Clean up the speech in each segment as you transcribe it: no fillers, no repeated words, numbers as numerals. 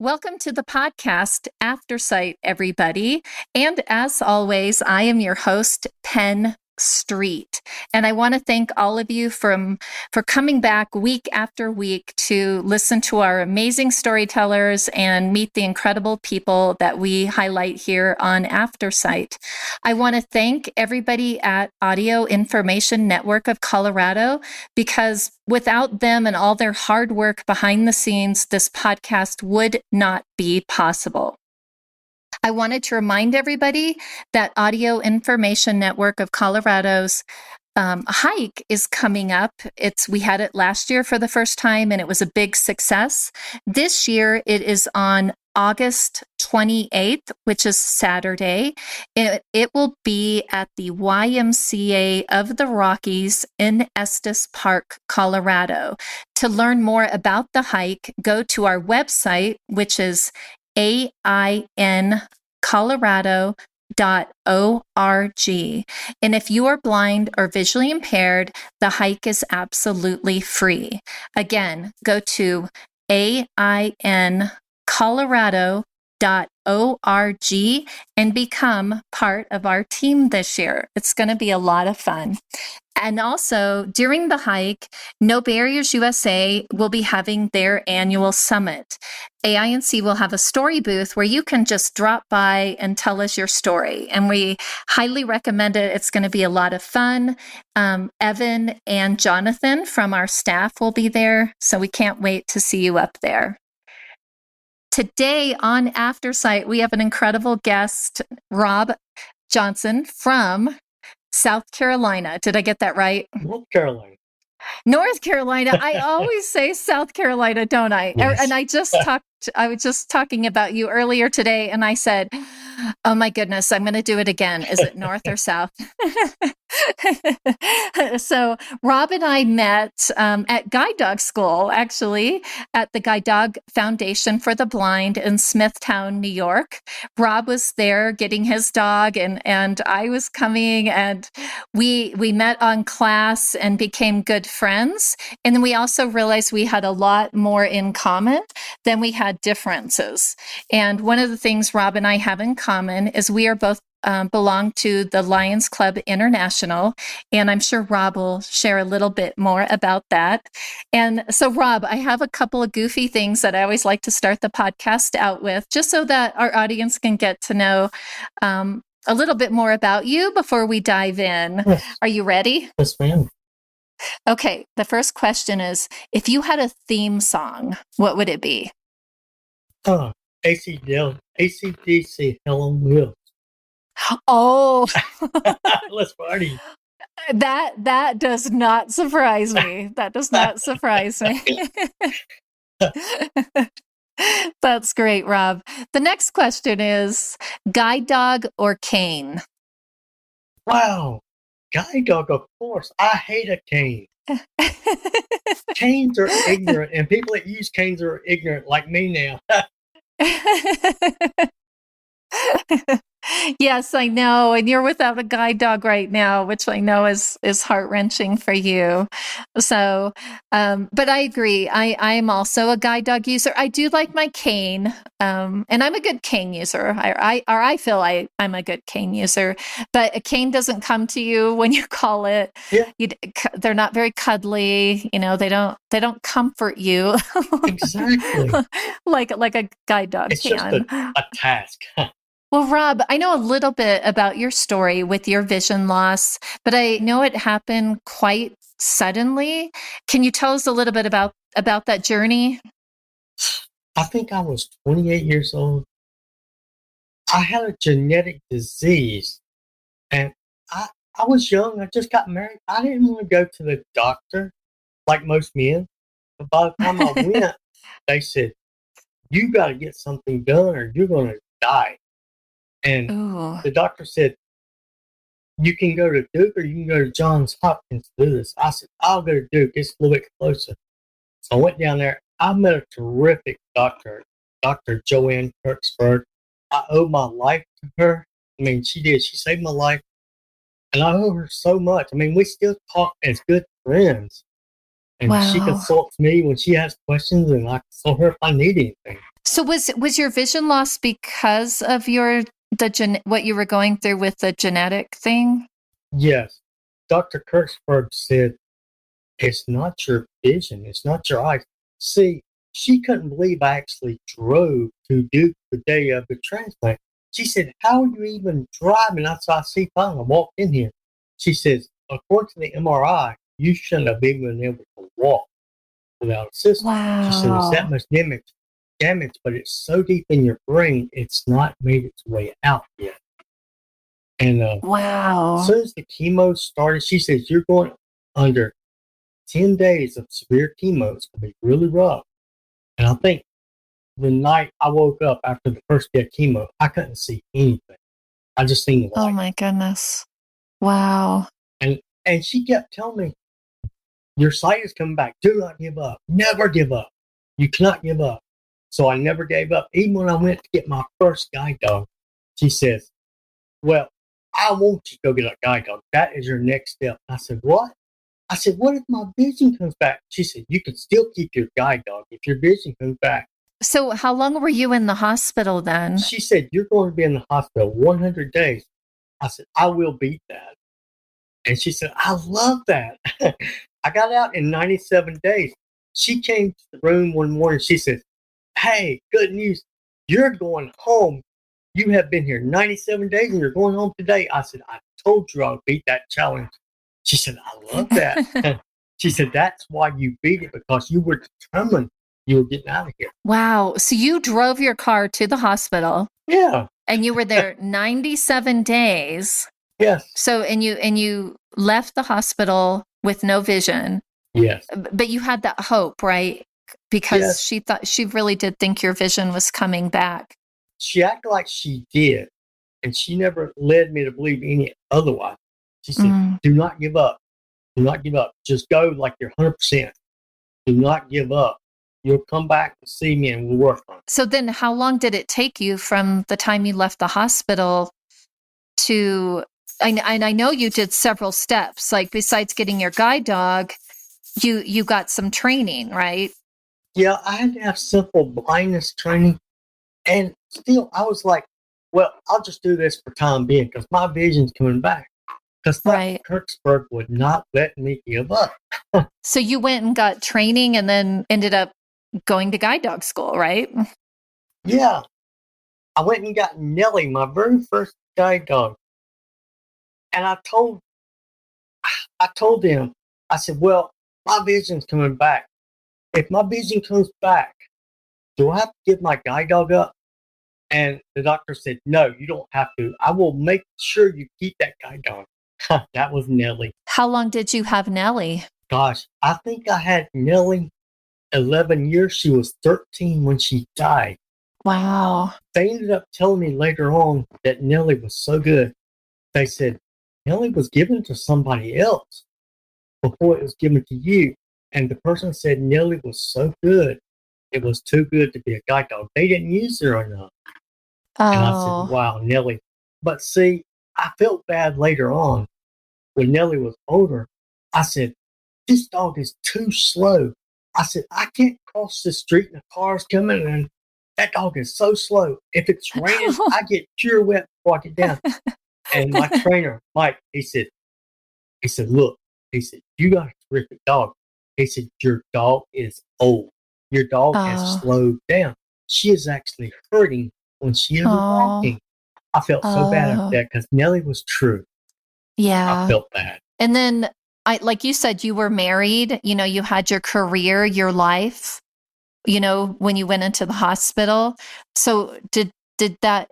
Welcome to the podcast, Aftersight, everybody. And as always, I am your host, Penn Street. And I want to thank all of you for coming back week after week to listen to our amazing storytellers and meet the incredible people that we highlight here on Aftersight. I want to thank everybody at Audio Information Network of Colorado, because without them and all their hard work behind the scenes, this podcast would not be possible. I wanted to remind everybody that Audio Information Network of Colorado's hike is coming up. We had it last year for the first time, and it was a big success. This year, it is on August 28th, which is Saturday. It will be at the YMCA of the Rockies in Estes Park, Colorado. To learn more about the hike, go to our website, which is aincolorado.org. And if you are blind or visually impaired, the hike is absolutely free. Again, go to aincolorado.org and become part of our team this year. It's going to be a lot of fun. And also, during the hike, No Barriers USA will be having their annual summit. AINC will have a story booth where you can just drop by and tell us your story. And we highly recommend it. It's going to be a lot of fun. Evan and Jonathan from our staff will be there, so we can't wait to see you up there. Today on Aftersight, we have an incredible guest, Rob Johnson from South Carolina. Did I get that right? North Carolina. North Carolina. I always say South Carolina, don't I? Yes. And I was just talking about you earlier today, and I said, oh my goodness, I'm going to do it again. Is it North or South? So Rob and I met at Guide Dog School, actually, at the Guide Dog Foundation for the Blind in Smithtown, New York. Rob was there getting his dog, and I was coming, and we met on class and became good friends. And then we also realized we had a lot more in common than we had differences. And one of the things Rob and I have in common is we are both belong to the Lions Club International, and I'm sure Rob will share a little bit more about that. And so, Rob, I have a couple of goofy things that I always like to start the podcast out with, just so that our audience can get to know a little bit more about you before we dive in. Yes. Are you ready? Yes, ma'am. Okay, the first question is, if you had a theme song, what would it be? AC/DC, Hell on Wheels. Oh, Let's party. that does not surprise me. That does not surprise me. That's great, Rob. The next question is, guide dog or cane? Wow. Guide dog, of course. I hate a cane. Canes are ignorant, and people that use canes are ignorant like me now. Yes, I know. And you're without a guide dog right now, which I know is heart-wrenching for you. So, but I agree. I'm also a guide dog user. I do like my cane, and I'm a good cane user. I feel I'm a good cane user. But a cane doesn't come to you when you call it. Yeah. They're not very cuddly. You know, they don't comfort you. Exactly. like a guide dog It's can. just a task. Well, Rob, I know a little bit about your story with your vision loss, but I know it happened quite suddenly. Can you tell us a little bit about that journey? I think I was 28 years old. I had a genetic disease, and I was young. I just got married. I didn't want to go to the doctor like most men. But by the time I went, they said, you got to get something done or you're going to die. And Ooh. the doctor said, you can go to Duke or you can go to Johns Hopkins to do this. I said, I'll go to Duke. It's a little bit closer. So I went down there. I met a terrific doctor, Dr. Joanne Kirksberg. I owe my life to her. I mean, she did. She saved my life. And I owe her so much. I mean, we still talk as good friends. And she Wow. consults me when she has questions, and I consult her if I need anything. So was your vision loss because of what you were going through with the genetic thing? Yes. Dr. Kurtzberg said, it's not your vision, it's not your eyes. See, she couldn't believe I actually drove to Duke the day of the transplant. She said, how are you even driving? I said, I see fine. I walked in here. She says, according to the MRI, you shouldn't have even been able to walk without assistance. She said, it's that Wow. much damage, but it's so deep in your brain, it's not made its way out yet. And as Wow. soon as the chemo started, she says, you're going under 10 days of severe chemo. It's going to be really rough. And I think the night I woke up after the first day of chemo, I couldn't see anything. I just seen Oh light. my goodness. Wow. And she kept telling me, your sight is coming back. Do not give up. Never give up. You cannot give up. So I never gave up. Even when I went to get my first guide dog, she says, well, I want you to go get a guide dog. That is your next step. I said, what? I said, what if my vision comes back? She said, you can still keep your guide dog if your vision comes back. So how long were you in the hospital then? She said, you're going to be in the hospital 100 days. I said, I will beat that. And she said, I love that. I got out in 97 days. She came to the room one morning. She said, hey, good news. You're going home. You have been here 97 days and you're going home today. I said, I told you I would beat that challenge. She said, I love that. She said, that's why you beat it, because you were determined you were getting out of here. Wow. So you drove your car to the hospital. Yeah. And you were there 97 days. Yes. So and you left the hospital with no vision. Yes. But you had that hope, right? Because yes. she really did think your vision was coming back. She acted like she did, and she never led me to believe any otherwise. She said, do not give up. Do not give up. Just go like you're 100%. Do not give up. You'll come back and see me and we'll work on it. So then how long did it take you from the time you left the hospital to, and I know you did several steps, like besides getting your guide dog, you got some training, right? Yeah, I had to have simple blindness training. And still, I was like, well, I'll just do this for time being because my vision's coming back. Because Right. Kirksburg would not let me give up. So you went and got training and then ended up going to guide dog school, right? Yeah. I went and got Nellie, my very first guide dog. And I told them, I said, well, my vision's coming back. If my vision comes back, do I have to give my guide dog up? And the doctor said, no, you don't have to. I will make sure you keep that guide dog. That was Nellie. How long did you have Nellie? Gosh, I think I had Nellie 11 years. She was 13 when she died. Wow. They ended up telling me later on that Nellie was so good. They said, Nellie was given to somebody else before it was given to you. And the person said Nellie was so good, it was too good to be a guide dog. They didn't use her enough. Oh. And I said, wow, Nellie. But see, I felt bad later on when Nellie was older. I said, this dog is too slow. I said, I can't cross the street and the car's coming and that dog is so slow. If it's raining, I get pure wet before I get down. And my trainer, Mike, he said, look, he said, you got a terrific dog. He said, your dog is old. Your dog has slowed down. She is actually hurting when she is walking. I felt so bad after that because Nellie was true. Yeah. I felt bad. And then, like you said, you were married, you know, you had your career, your life, you know, when you went into the hospital. So did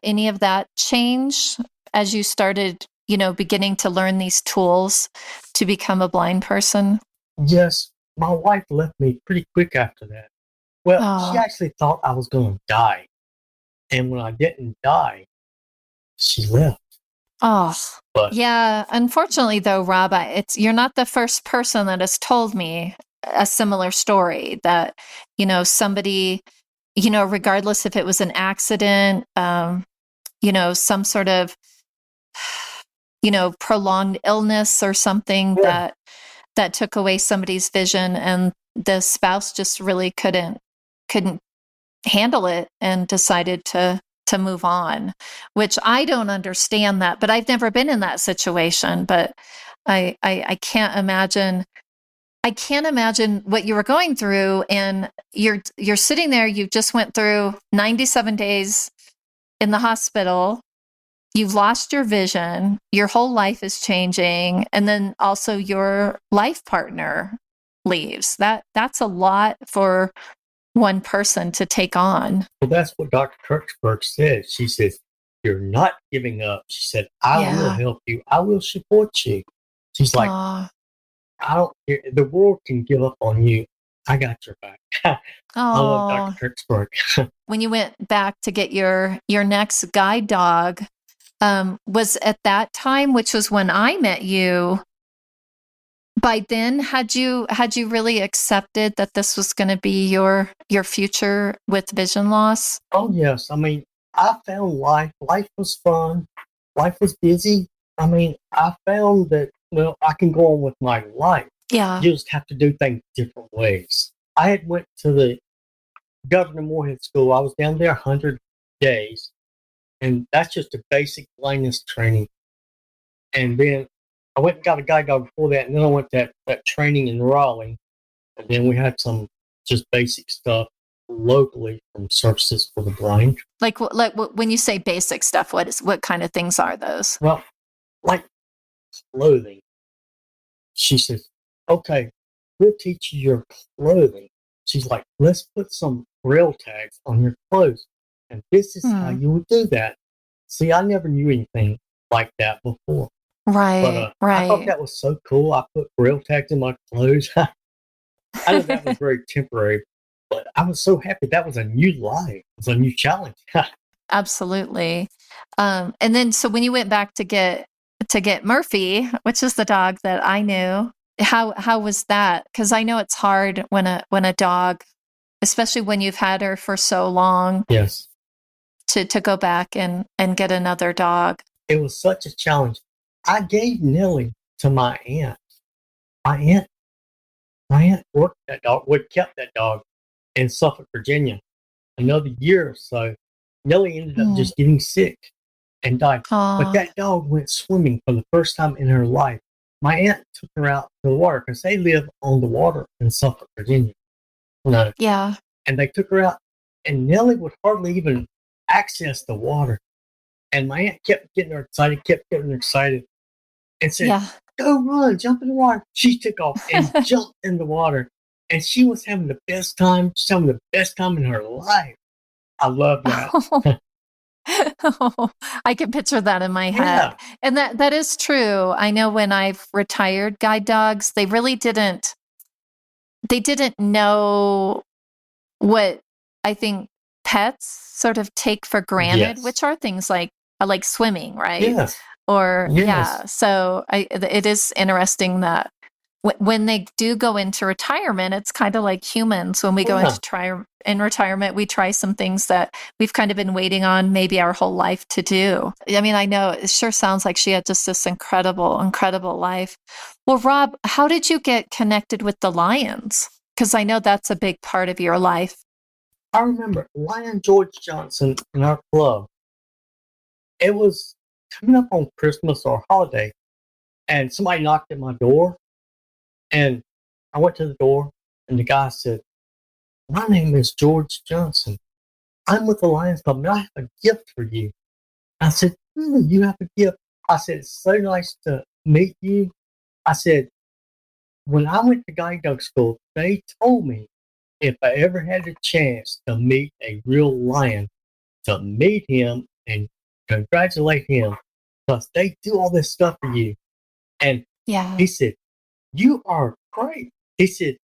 any of that change as you started, you know, beginning to learn these tools to become a blind person? Yes. My wife left me pretty quick after that. Well, she actually thought I was going to die. And when I didn't die, she left. Oh, but yeah. Unfortunately, though, Rob, you're not the first person that has told me a similar story that, you know, somebody, you know, regardless if it was an accident, you know, some sort of, you know, prolonged illness or something that took away somebody's vision, and the spouse just really couldn't handle it and decided to move on, which I don't understand that, but I've never been in that situation. But I can't imagine. I can't imagine what you were going through, and you're sitting there. You just went through 97 days in the hospital. You've lost your vision. Your whole life is changing, and then also your life partner leaves. That's a lot for one person to take on. Well, that's what Dr. Kirchberg said. She says, "You're not giving up." She said, "I will Yeah. help you. I will support you." She's like, Oh, "I don't care. The world can give up on you. I got your back." I love Dr. oh. Kirchberg. When you went back to get your next guide dog, was at that time, which was when I met you. By then, had you really accepted that this was going to be your future with vision loss? Oh, yes. I mean, I found life. Life was fun. Life was busy. I mean, I found that, well, I can go on with my life. Yeah. You just have to do things different ways. I had went to the Governor Moorhead School. I was down there 100 days, and that's just a basic blindness training. And then I went and got a guide dog before that, and then I went to that training in Raleigh. And then we had some just basic stuff locally from Services for the Blind. When you say basic stuff, what kind of things are those? Well, like clothing. She says, "Okay, we'll teach you your clothing." She's like, "Let's put some rail tags on your clothes. And this is how Hmm. you would do that." See, I never knew anything like that before. But Right, I thought right. that was so cool. I put rail tags in my clothes. I know that was very temporary, but I was so happy. That was a new life. It was a new challenge. Absolutely. And then so when you went back to get Murphy, which is the dog that I knew, how was that? Because I know it's hard when a dog, especially when you've had her for so long, Yes. to go back and get another dog. It was such a challenge. I gave Nellie to my aunt. My aunt, my aunt worked that dog, kept that dog in Suffolk, Virginia. Another year or so, Nellie ended up Mm. just getting sick and died. But Aw, that dog went swimming for the first time in her life. My aunt took her out to the water because they live on the water in Suffolk, Virginia. No, yeah, and they took her out, and Nellie would hardly even access the water. And my aunt kept getting her excited, and said, yeah. "Go run, jump in the water." She took off and jumped in the water, and she was having the best time, just having the best time in her life. I love that. Oh, I can picture that in my head. Yeah. And that is true. I know when I've retired guide dogs, they didn't know what I think pets sort of take for granted, Yes. which are things like swimming, right? Yes. Or Yes. yeah. So it is interesting that when they do go into retirement, it's kind of like humans. When we go Yeah. into in retirement, we try some things that we've kind of been waiting on maybe our whole life to do. I mean, I know it sure sounds like she had just this incredible, incredible life. Well, Rob, how did you get connected with the Lions? Because I know that's a big part of your life. I remember Lion George Johnson in our club. It was coming up on Christmas or holiday, and somebody knocked at my door, and I went to the door, and the guy said, "My name is George Johnson. I'm with the Lions Club, and I have a gift for you." I said, "You have a gift." I said, "It's so nice to meet you." I said, "When I went to guide dog school, they told me if I ever had a chance to meet a real lion, to meet him and congratulate him because they do all this stuff for you." And Yeah. he said, "You are great." He said,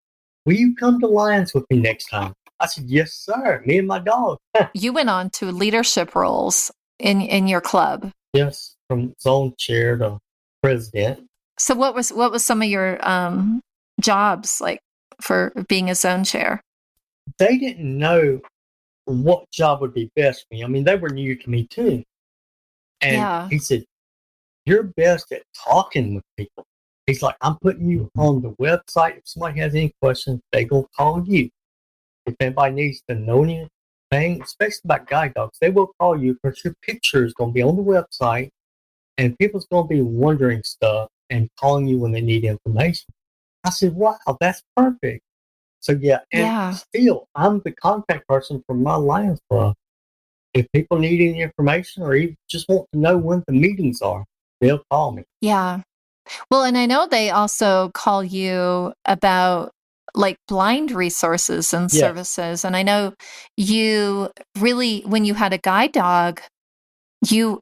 "Will you come to Lions with me next time?" I said, "Yes, sir. Me and my dog." You went on to leadership roles in your club. Yes, from zone chair to president. So what was some of your jobs like for being a zone chair? They didn't know what job would be best for me. I mean, they were new to me too. And Yeah. he said, "You're best at talking with people." He's like, "I'm putting you on the website. If somebody has any questions, they gonna call you. If anybody needs to know thing, especially about guide dogs. They will call you because your picture is going to be on the website, and people's going to be wondering stuff and calling you when they need information. I said, wow, that's perfect. So yeah, and Yeah. still, I'm the contact person for my Lions Club. If people need any information or even just want to know when the meetings are, they'll call me. Yeah. Well, and I know they also call you about like blind resources and Yes, services. And I know you really, when you had a guide dog, you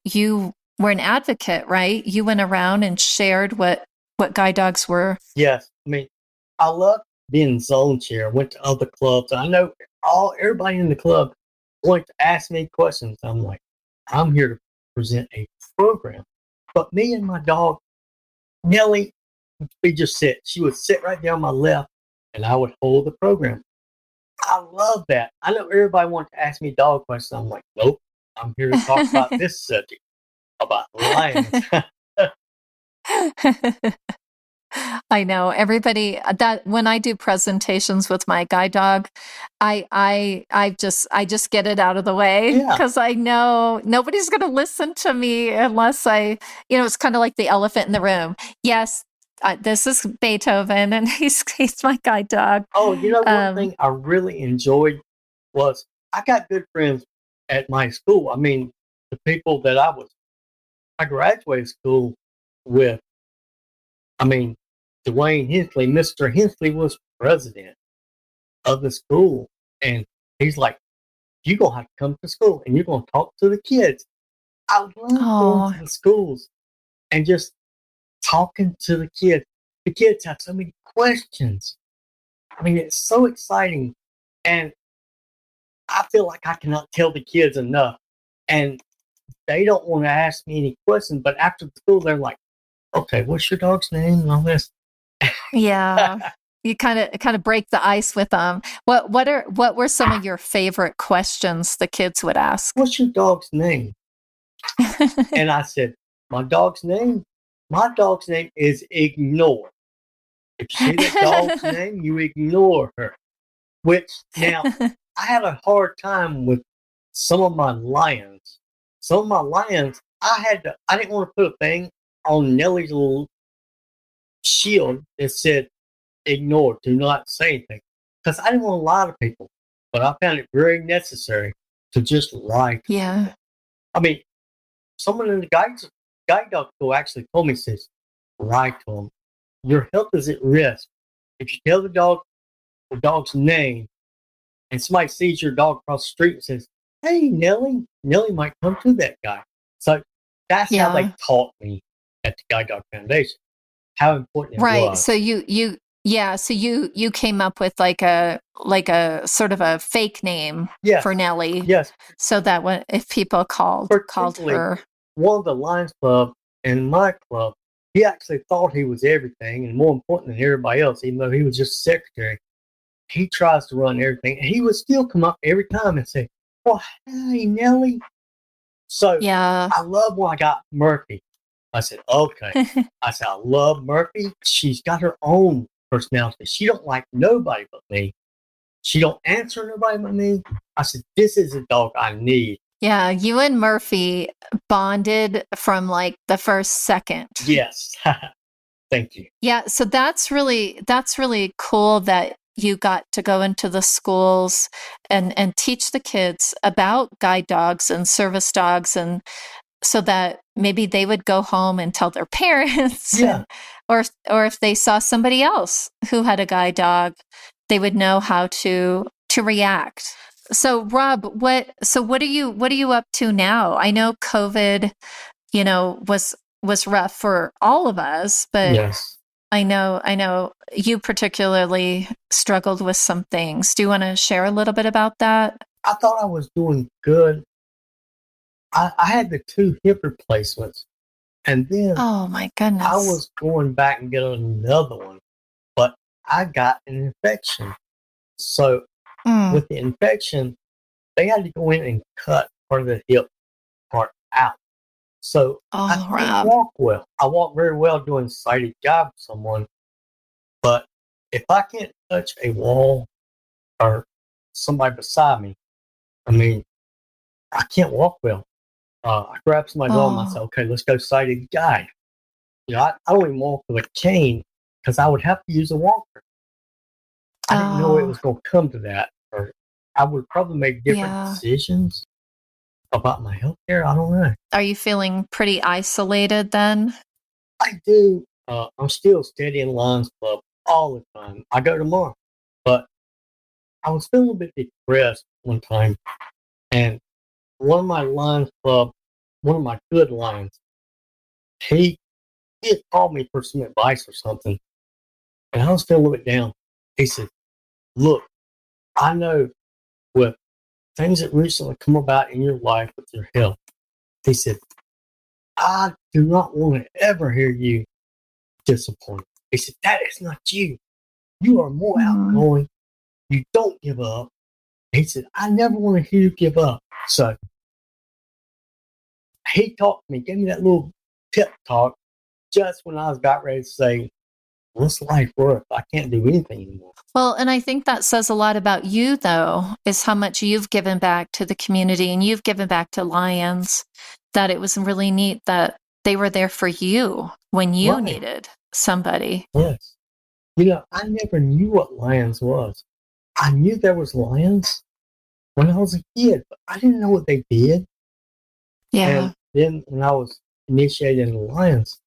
were an advocate, right? You went around and shared what guide dogs were. yes. I mean, I love being zone chair. Went to other clubs. I know everybody in the club wanted to ask me questions. I'm like, I'm here to present a program. But me and my dog, Nellie, we just sit. She would sit right there on my left, and I would hold the program. I love that. I know everybody wants to ask me dog questions. I'm like, nope. I'm here to talk about this subject, about lions. I know everybody that when I do presentations with my guide dog, I just get it out of the way Yeah. because I know nobody's going to listen to me unless it's kind of like the elephant in the room. Yes, this is Beethoven, and he's my guide dog. Oh, one Um, thing I really enjoyed was I got good friends at my school. I mean, the people that I graduated school with. I mean, Dwayne Hensley, Mr. Hensley was president of the school. And he's like, you're going to have to come to school and you're going to talk to the kids. I love going oh, to the schools and just talking to the kids. The kids have so many questions. I mean, it's so exciting. And I feel like I cannot tell the kids enough. And they don't want to ask me any questions. But after the school, they're like, okay, what's your dog's name and all this? yeah. You kind of break the ice with them. What were some of your favorite questions the kids would ask? What's your dog's name? And I said, my dog's name? My dog's name is Ignore. If you see that dog's name, you ignore her. Which now I had a hard time with some of my lions. Some of my lions, I didn't want to put a thing on Nellie's little shield that said ignore, do not say anything. Because I didn't want to lie to people. But I found it very necessary to just lie to Yeah. people. I mean, someone in the guide dog school actually told me, says, lie to them. Your health is at risk. If you tell the dog's name, and somebody sees your dog across the street and says, hey, Nellie might come to that guy. So that's how they Yeah. taught me at the Guide Dog Foundation, how important it Right. So was. you came up with like a sort of a fake name Yes, for Nellie yes. so that when if people called Particularly her. one of the Lions Club and my club, he actually thought he was everything and more important than everybody else, even though he was just a secretary. He tries to run everything. And he would still come up every time and say, well, hey, Nellie. So Yeah. I love when I got Murphy. I said, okay. I said, I love Murphy. She's got her own personality. She don't like nobody but me. She don't answer nobody but me. I said, this is a dog I need. Yeah, you and Murphy bonded from like the first second. Yes. Thank you. Yeah, so that's really cool that you got to go into the schools and teach the kids about guide dogs and service dogs, and so that maybe they would go home and tell their parents, Yeah. and or if they saw somebody else who had a guide dog, they would know how to react. So Rob, what are you up to now? I know COVID, was rough for all of us, but Yes. I know you particularly struggled with some things. Do you want to share a little bit about that? I thought I was doing good. I had the 2 hip replacements, and then Oh my I goodness. was going back and getting another one, but I got an infection. So Mm. with the infection, they had to go in and cut part of the hip part out. So I Oh, can't Rob. walk well. I walk very well doing a sighted job with someone, but if I can't touch a wall or somebody beside me, I mean, I can't walk well. I grab somebody's arm. I say, Oh, okay, let's go sight a guide. I don't even walk with a cane because I would have to use a walker. I didn't know it oh, was going to come to that. Or I would probably make different yeah. decisions about my health care. I don't know. Are you feeling pretty isolated then? I do. I'm still steady in Lions Club all the time. I go tomorrow, but I was feeling a bit depressed one time, and one of my Lions Club, one of my good Lions, he he had called me for some advice or something, and I was feeling a little bit down. He said, "Look, I know with things that recently come about in your life with your health." He said, "I do not want to ever hear you disappointed." He said, "That is not you. You are more Mm. outgoing. You don't give up." He said, "I never want to hear you give up." So he talked to me, gave me that little pep talk just when I was about ready to say, what's life worth? I can't do anything anymore. Well, and I think that says a lot about you, though, is how much you've given back to the community and you've given back to Lions, that it was really neat that they were there for you when you Right. needed somebody. Yes. I never knew what lions was. I knew there was lions when I was a kid, but I didn't know what they did. Yeah. And then when I was initiated in the lions,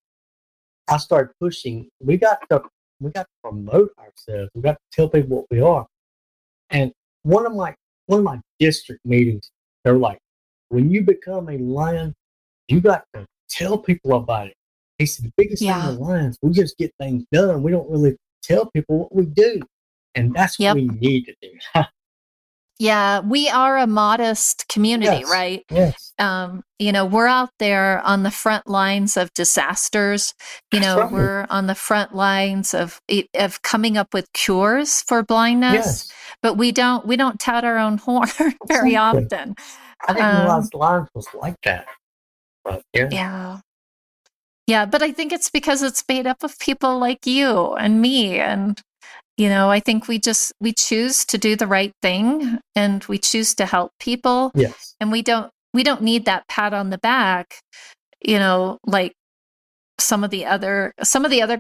I started pushing. We got to promote ourselves. We got to tell people what we are. And one of my one of my district meetings, they're like, when you become a lion, you got to tell people about it. He said the biggest thing Yeah. with lions, we just get things done. We don't really tell people what we do. And that's what Yep. we need to do. Yeah. We are a modest community, Yes. right? Yes. We're out there on the front lines of disasters. That's right. We're on the front lines of coming up with cures for blindness, Yes. but we don't tout our own horn very Exactly. often. I didn't Um, realize lions was like that. But yeah. yeah, yeah, but I think it's because it's made up of people like you and me, and I think we choose to do the right thing, and we choose to help people, Yes. and we don't need that pat on the back, like some of the other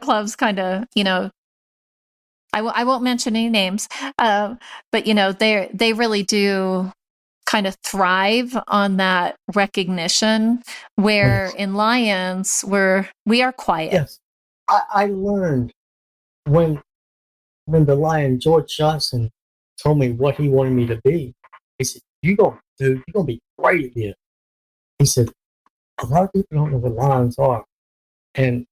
clubs kind of, I won't mention any names, but they really do kind of thrive on that recognition, where Yes. in Lions we are quiet. Yes. I learned when the lion George Johnson told me what he wanted me to be. He said, You're gonna be great at this. He said, a lot of people don't know what lions are. And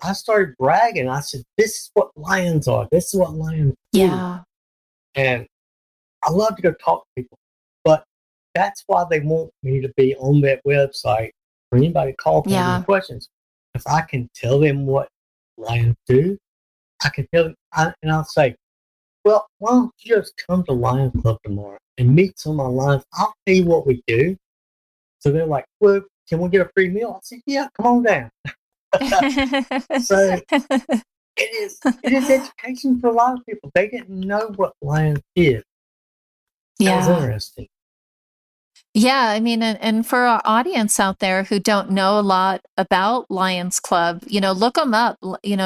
I started bragging. I said, this is what lions are. This is what lions do. Yeah, And I love to go talk to people. But that's why they want me to be on that website for anybody to call if they have any yeah. questions. If I can tell them what lions do, I can tell them, and I'll say, well, why don't you just come to Lion Club tomorrow and meet some of my lions? I'll tell you what we do. So they're like, well, can we get a free meal? I said, yeah, come on down. So it is education for a lot of people. They didn't know what lions did. That was Yeah. interesting. Yeah, I mean, and for our audience out there who don't know a lot about Lions Club, look them up.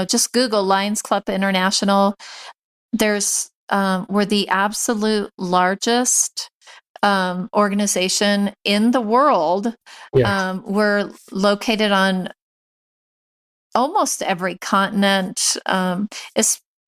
Just Google Lions Club International. We're the absolute largest organization in the world. Yes. We're located on almost every continent.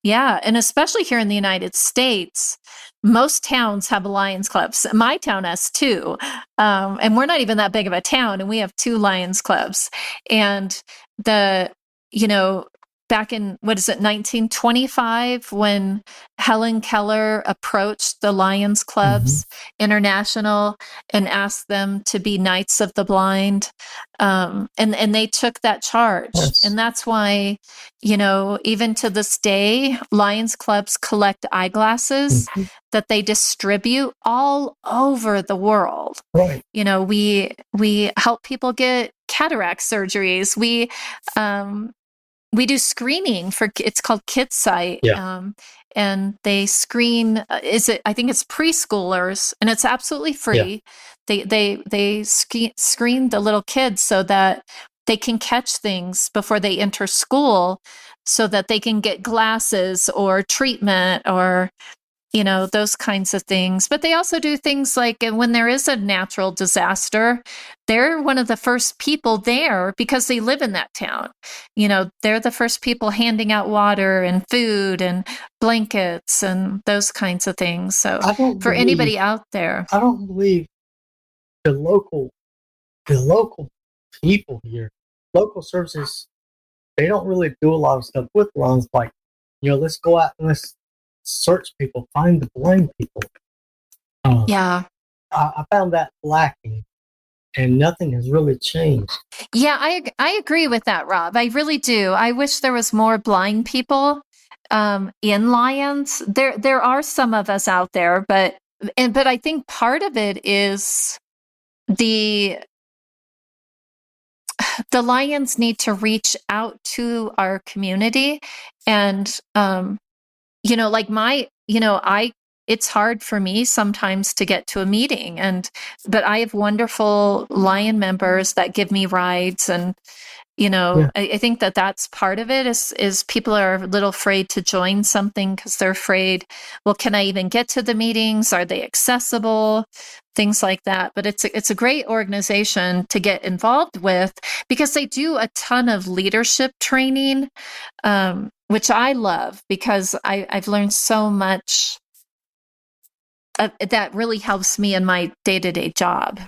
Yeah, and especially here in the United States, most towns have a Lions clubs. My town has two, and we're not even that big of a town, and we have two Lions clubs. And the, you know, back in what is it, 1925, when Helen Keller approached the Lions Mm-hmm. Clubs International and asked them to be Knights of the Blind, and they took that charge, Yes. and that's why, even to this day, Lions clubs collect eyeglasses Mm-hmm. that they distribute all over the world. Right. We help people get cataract surgeries. We do screening for, it's called KidSight. Yeah. and they screen, I think it's preschoolers, and it's absolutely Yeah. free. They screen the little kids so that they can catch things before they enter school, so that they can get glasses or treatment or those kinds of things. But they also do things like when there is a natural disaster, they're one of the first people there because they live in that town. They're the first people handing out water and food and blankets and those kinds of things. So I don't for believe anybody out there, I don't believe the local people here, local services, they don't really do a lot of stuff with lines like, let's go out and let's search people, find the blind people. yeah. I found that lacking, and nothing has really changed. Yeah, I agree with that, Rob. I really do. I wish there was more blind people in Lions. There are some of us out there, but I think part of it is the Lions need to reach out to our community, and like I it's hard for me sometimes to get to a meeting, but I have wonderful Lion members that give me rides, and Yeah. I think that's part of it is people are a little afraid to join something because they're afraid, well, can I even get to the meetings? Are they accessible? Things like that. But it's a great organization to get involved with because they do a ton of leadership training, which I love because I've learned so much that really helps me in my day-to-day job.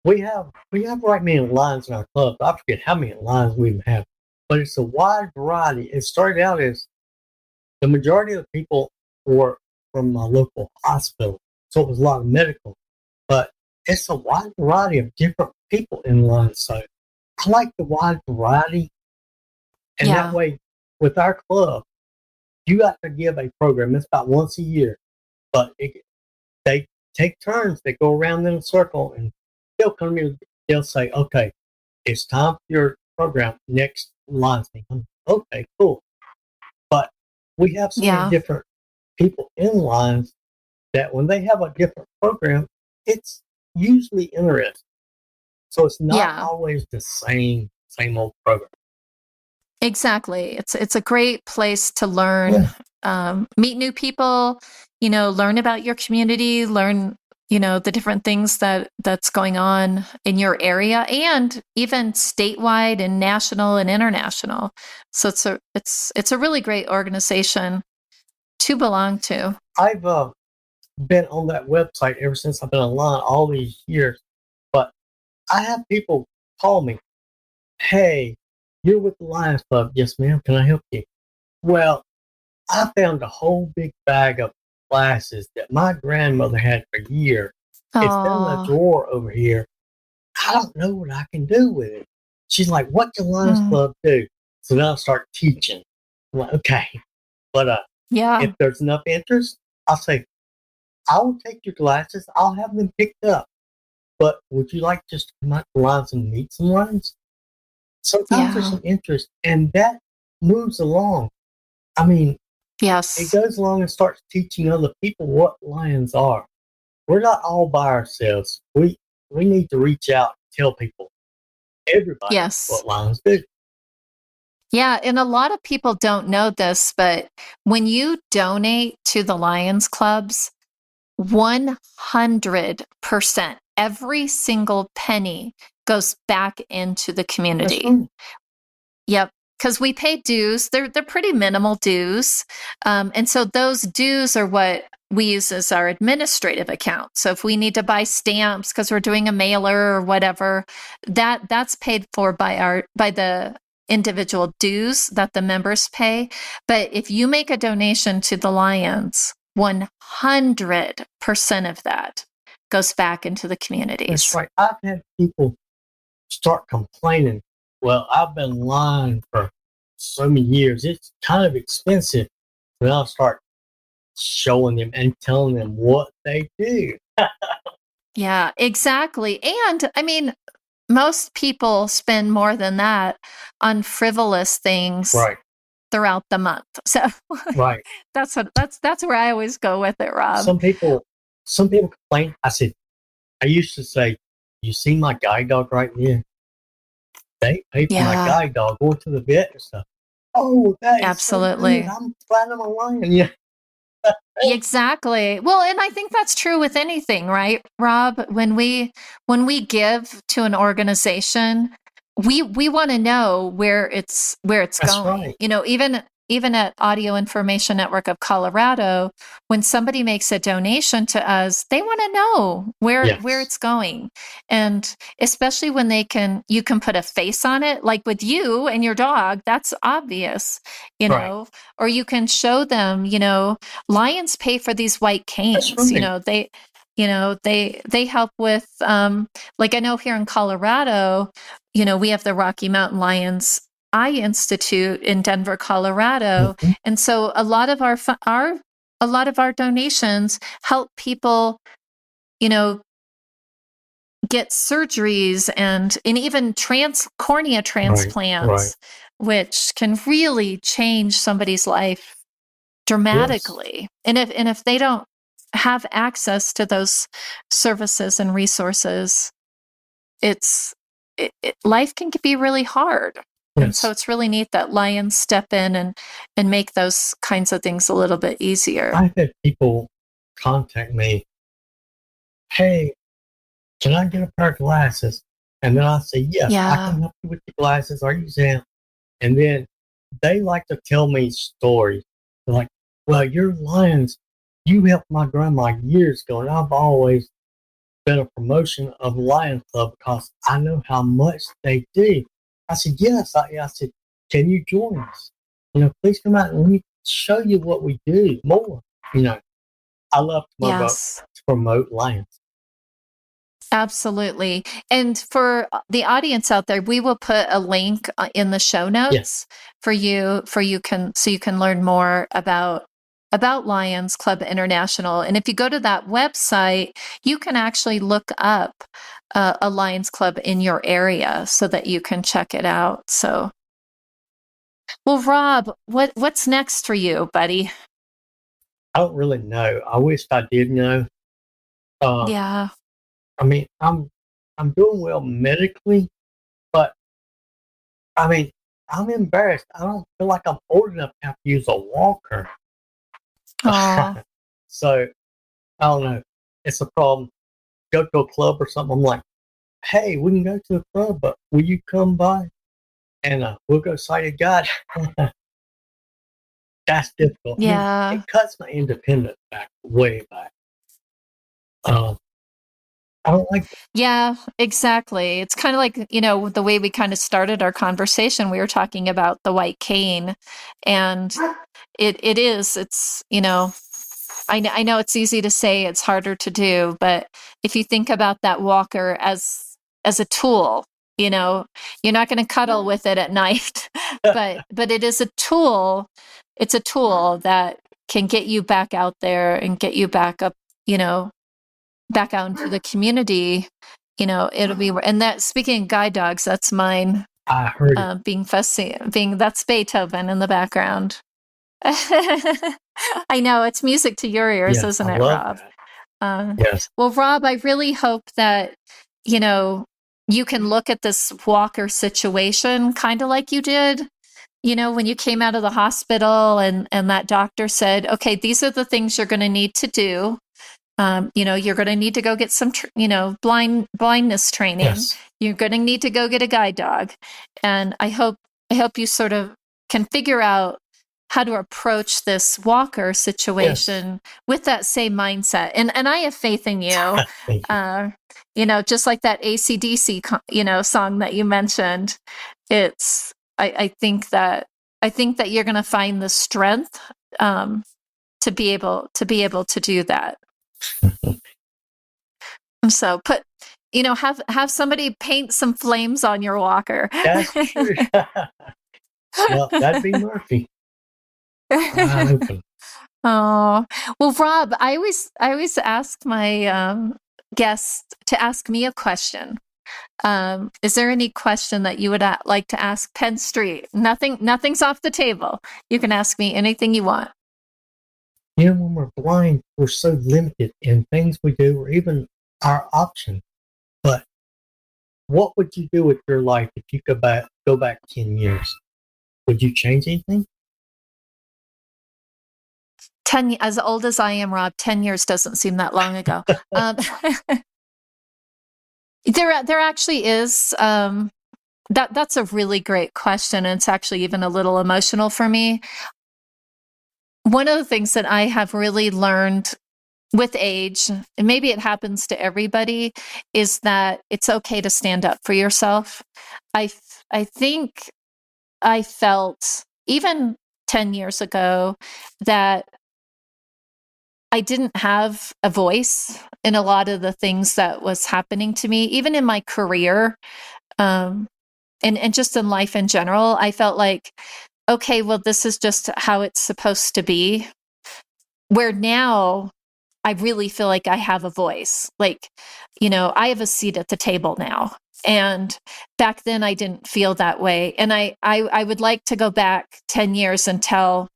We have right many lines in our club. I forget how many lines we have, but it's a wide variety. It started out as the majority of the people were from my local hospital, so it was a lot of medical. But it's a wide variety of different people in lines. So I like the wide variety, and that Yeah. way, with our club, you got to give a program. It's about once a year, but they take turns. They go around in a circle, and they'll come in. They'll say, "Okay, it's time for your program next lines meeting." Okay, cool. But we have so many Yeah. different people in lines that when they have a different program, it's usually interesting. So it's not Yeah. always the same old program. Exactly. It's a great place to learn, Yeah, meet new people, learn about your community, learn, the different things that's going on in your area, and even statewide and national and international. So it's a really great organization to belong to. I've been on that website ever since I've been online all these years. But I have people call me, "Hey, you're with the Lions Club." "Yes, ma'am. Can I help you?" "Well, I found a whole big bag of glasses that my grandmother had for years. It's in a Oh. drawer over here. I don't know what I can do with it." She's like, "What can Lions Club do?" So then I'll start teaching. I'm like, okay. But if Yeah. there's enough interest, I'll say, "I will take your glasses. I'll have them picked up. But would you like just to come out to Lions and meet some Lions?" Sometimes there's Yeah. some interest, and that moves along. I mean, it Yes. goes along and starts teaching other people what Lions are. We're not all by ourselves. We need to reach out and tell people, everybody, Yes. what Lions do. Yeah, and a lot of people don't know this, but when you donate to the Lions Clubs, 100%, every single penny goes back into the That's community. right. Yep, because we pay dues. They're pretty minimal dues, and so those dues are what we use as our administrative account. So if we need to buy stamps because we're doing a mailer or whatever, that's paid for by the individual dues that the members pay. But if you make a donation to the Lions, 100% of that goes back into the That's communities. right. I've had people start complaining, "Well, I've been lying for so many years. It's kind of expensive." Then I'll start showing them and telling them what they do. Yeah, exactly. And I mean, most people spend more than that on frivolous things Right. throughout the month. So Right. that's where I always go with it, Rob. Some people complain. I used to say, you see my guide dog right there? They pay for my Yeah, guide dog going to the vet and stuff. Oh, that is so good. absolutely. I'm glad I'm a lion. Yeah. Exactly. Well, and I think that's true with anything, right, Rob? When we give to an organization, we want to know where it's That's going. right. Even at Audio Information Network of Colorado, when somebody makes a donation to us, they want to know where Yes. it's going. And especially when you can put a face on it, like with you and your dog, that's obvious, Right. or you can show them, lions pay for these white That's canes. right. They help with, like I know here in Colorado, we have the Rocky Mountain Lions Eye Institute in Denver, Colorado, Mhm. and so a lot of our donations help people, you know, get surgeries and even cornea Right. Right. transplants, which can really change somebody's life Yes. dramatically. And if they don't have access to those services and resources, life can be really hard. And so Yes. it's really neat that Lions step in and make those kinds of things a little bit easier. I've had people contact me, hey, can I get a pair of glasses? And then I say, yes, I Yeah. can help you with the glasses. Are you exam? And then they like to tell me stories. They're like, well, your lions, you helped my grandma years ago, and I've always been a promotion of Lion Club because I know how much they do. I said, yes. I said, can you join us? Please come out and let me show you what we do more. You know, I love Yes. to promote lions. Absolutely. And for the audience out there, we will put a link in the show Yes, notes so you can learn more about Lions Club International. And if you go to that website, you can actually look up a Lions Club in your area so that you can check it out. So, well, Rob, what's next for you, buddy? I don't really know. I wish I did know. Uh, Yeah. I mean, I'm doing well medically, but I mean, I'm embarrassed. I don't feel like I'm old enough to have to use a walker. Oh, So I don't know. It's a problem. Go to a club or something. I'm like, hey, we can go to a club, but will you come by and we'll go sight of God? That's difficult. yeah. It cuts my independence back way back. Um, I don't like. Yeah, exactly. It's kind of like, the way we kind of started our conversation. We were talking about the white cane, and it's, I know it's easy to say, it's harder to do, but if you think about that walker as a tool, you know, you're not going to cuddle with it at night, but it is a tool. It's a tool that can get you back out there and get you back up, you know, back out into the community. It'll be, and that, speaking of guide dogs, that's mine, I heard it. being fussy, that's Beethoven in the background. I know, it's music to your ears, Yes, I isn't it, love Rob? that. Uh, Yes, well, Rob, I really hope that, you know, you can look at this Walker situation kind of like you did, when you came out of the hospital and that doctor said, okay, these are the things you're going to need to do. You're going to need to go get some, blindness training. yes, You're going to need to go get a guide dog. And I hope you sort of can figure out how to approach this walker yes. situation with that same mindset. And I have faith in you. Thank you. Uh, just like that AC/DC, song that you mentioned. It's, I think that you're going to find the strength, to be able to do that. So have somebody paint some flames on your walker. That's true. Well, that'd be Murphy. Wide open. Oh, well, Rob, I always ask my guests to ask me a question. Is there any question that you would like to ask Penn Street? Nothing's off the table. You can ask me anything you want. When we're blind, we're so limited in things we do or even our options. But what would you do with your life if you could go back 10 years? Would you change anything? 10, as old as I am, Rob, 10 years doesn't seem that long ago. There actually is. That's a really great question. And it's actually even a little emotional for me. One of the things that I have really learned with age, and maybe it happens to everybody, is that it's okay to stand up for yourself. I think I felt even 10 years ago that I didn't have a voice in a lot of the things that was happening to me, even in my career, and just in life in general. I felt like, okay, well, this is just how it's supposed to be. Where now I really feel like I have a voice. Like, I have a seat at the table now. And back then I didn't feel that way. And I would like to go back 10 years and tell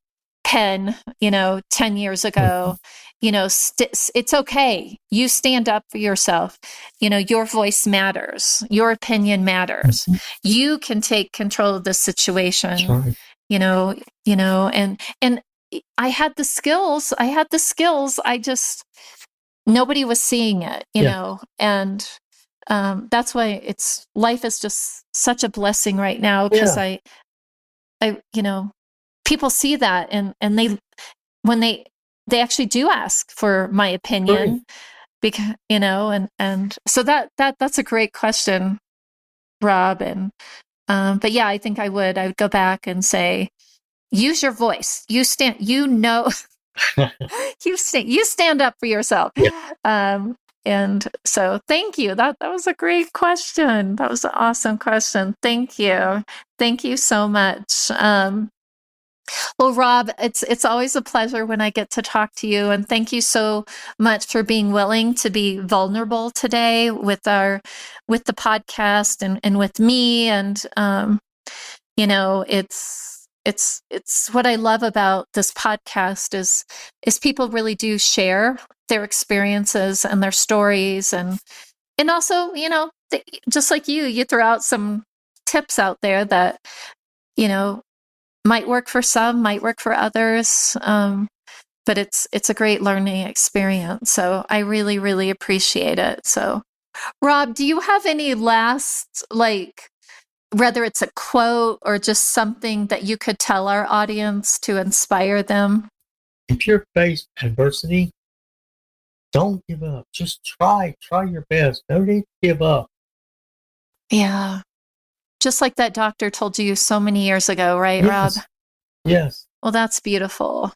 Penn, 10 years ago, it's okay. You stand up for yourself. Your voice matters. Your opinion matters. You can take control of the situation. Right. And I had the skills. I just, nobody was seeing it, and that's why life is just such a blessing right now, because I people see that and when they actually do ask for my opinion. Right. Because and so that's a great question, Rob. And but yeah, I think I would go back and say, use your voice. You stand you stand up for yourself. Yeah. And so thank you. That was a great question. That was an awesome question. Thank you so much. Well, Rob, it's always a pleasure when I get to talk to you, and thank you so much for being willing to be vulnerable today with the podcast and with me. And it's what I love about this podcast is people really do share their experiences and their stories, and also just like you throw out some tips out there that might work for some, might work for others, but it's a great learning experience. So I really, really appreciate it. So, Rob, do you have any last, whether it's a quote or just something that you could tell our audience to inspire them? If you're faced adversity, don't give up. Just try your best. No need to give up. Yeah. Just like that doctor told you so many years ago, right, Yes. Rob? Yes. Well, that's beautiful.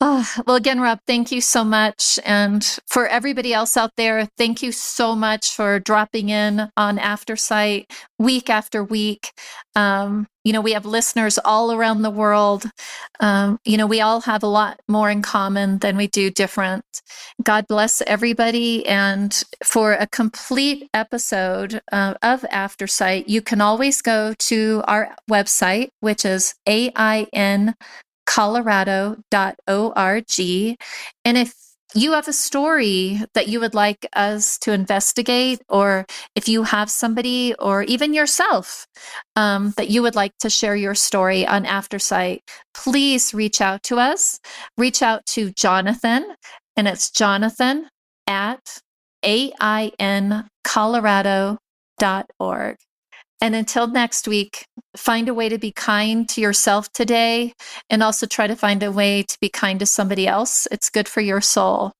Well, again, Rob, thank you so much. And for everybody else out there, thank you so much for dropping in on Aftersight week after week. We have listeners all around the world. We all have a lot more in common than we do different. God bless everybody. And for a complete episode of Aftersight, you can always go to our website, which is aincolorado.org. And if you have a story that you would like us to investigate, or if you have somebody or even yourself that you would like to share your story on Aftersight, please reach out to us. Reach out to Jonathan, and it's Jonathan at aincolorado.org. And until next week, find a way to be kind to yourself today, and also try to find a way to be kind to somebody else. It's good for your soul.